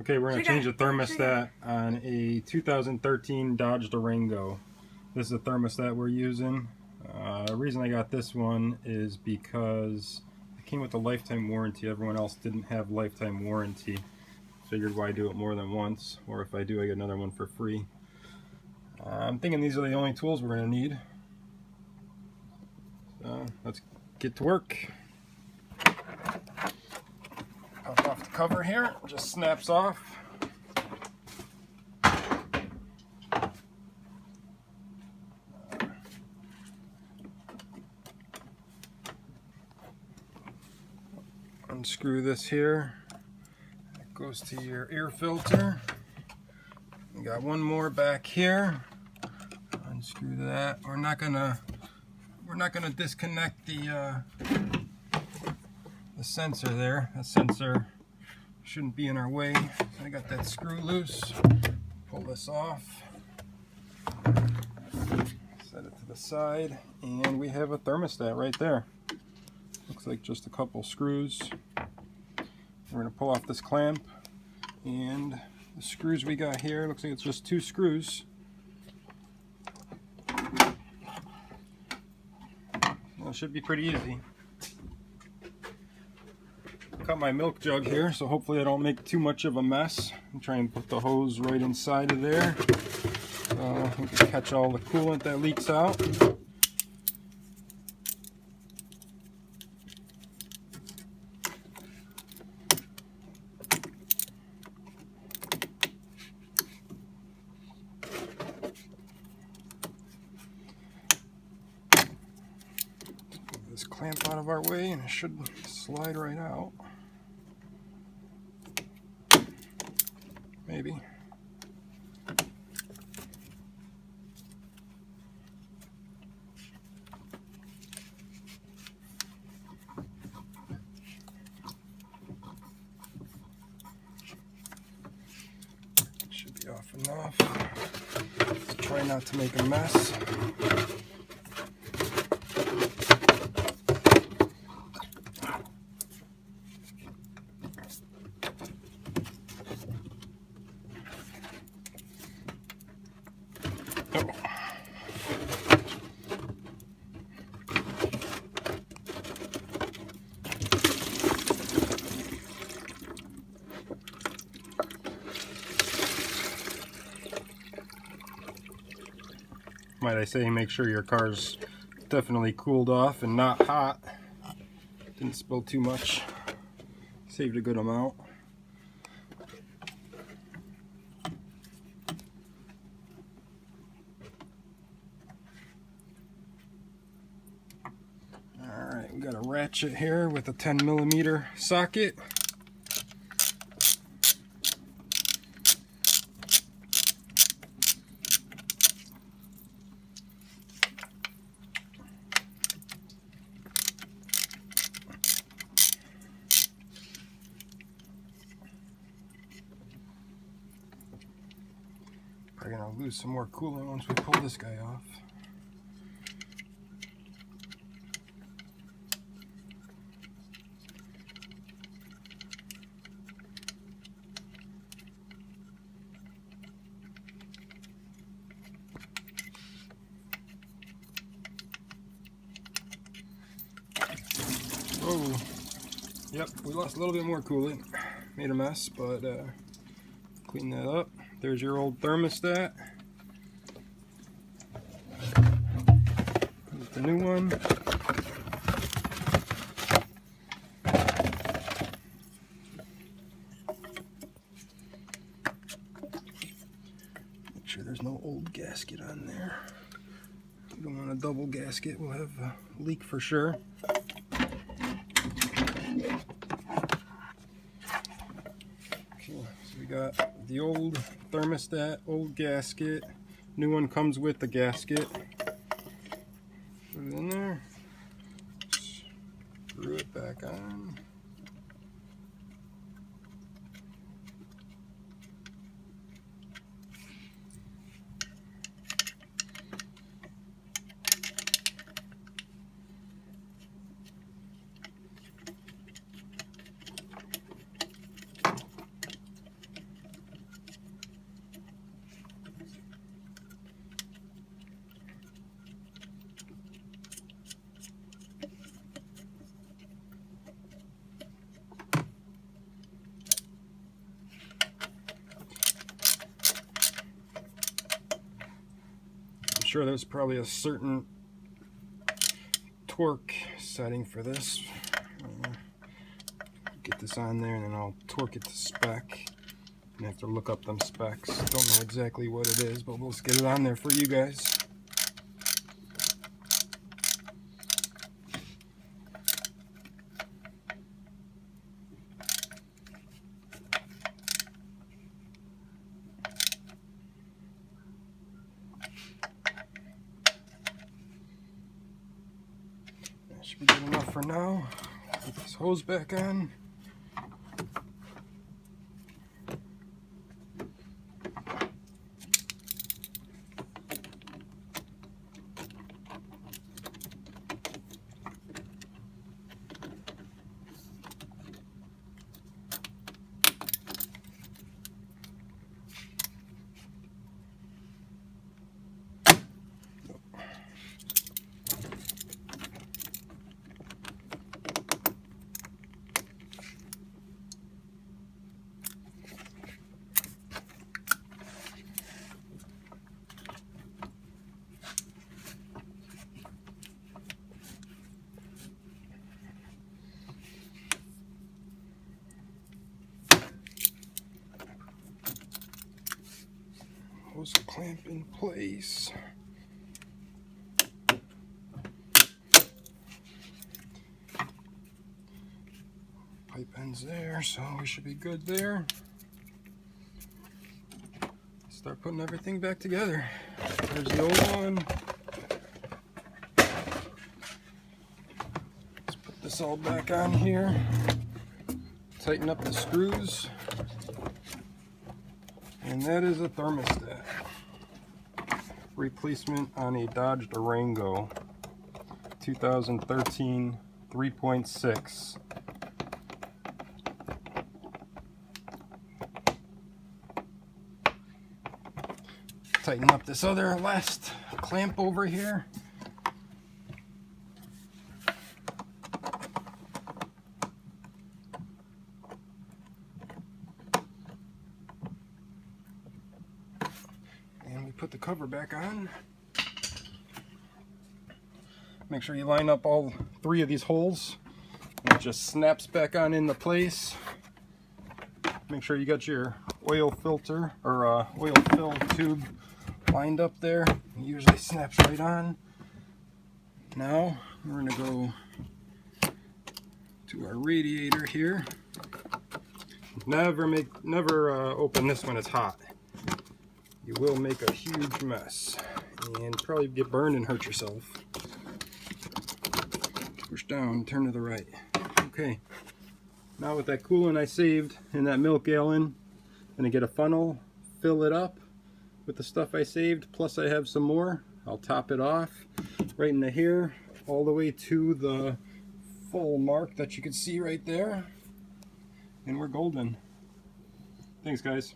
Okay, we're going to change the thermostat on a 2013 Dodge Durango. This is the thermostat we're using. The reason I got this one is because it came with a lifetime warranty. Everyone else didn't have lifetime warranty. Figured why do it more than once, or if I do I get another one for free. I'm thinking these are the only tools we're going to need. So let's get to work. Pop off the cover here, it just snaps off. Unscrew this here. That goes to your air filter. We got one more back here. Unscrew that. We're not gonna disconnect the sensor there. That sensor shouldn't be in our way. So I got that screw loose. Pull this off. Set it to the side, and we have a thermostat right there. Looks like just a couple screws. We're going to pull off this clamp, and the screws we got here, looks like it's just 2 screws. Well, it should be pretty easy. Got my milk jug here, so hopefully I don't make too much of a mess. I'm trying to put the hose right inside of there so we can catch all the coolant that leaks out. Move this clamp out of our way and it should slide right out. Maybe. Should be off enough. Let's try not to make a mess. Might I say, make sure your car's definitely cooled off and not hot. Didn't spill too much. Saved a good amount. Alright, we got a ratchet here with a 10mm socket. Probably gonna lose some more coolant once we pull this guy off. Oh, yep, we lost a little bit more coolant. Made a mess, but clean that up. There's your old thermostat. Here's the new one. Make sure there's no old gasket on there. We don't want a double gasket, we'll have a leak for sure. Okay, so we got the old thermostat, old gasket. New one comes with the gasket. Put it in there. Screw it back on. sure there's probably a certain torque setting for this. Get this on there and then I'll torque it to spec. I have to look up them specs. Don't know exactly what it is, but we'll just get it on there for you guys. That should be good enough for now. Put this hose back on. Hose clamp in place. Pipe ends there, so we should be good there. Start putting everything back together. There's the old one. Let's put this all back on here. Tighten up the screws. And that is a thermostat replacement on a Dodge Durango 2013 3.6. Tighten up this other last clamp over here. And we put the cover back on. Make sure you line up all 3 of these holes. It just snaps back on into place. Make sure you got your oil filter or oil fill tube lined up there. It usually snaps right on. Now we're going to go to our radiator here. Never open this when it's hot. You will make a huge mess and probably get burned and hurt yourself. Push down, turn to the right. Okay. Now with that coolant I saved in that milk gallon, I'm going to get a funnel, fill it up with the stuff I saved, plus I have some more. I'll top it off right into here, all the way to the full mark that you can see right there. And we're golden. Thanks, guys.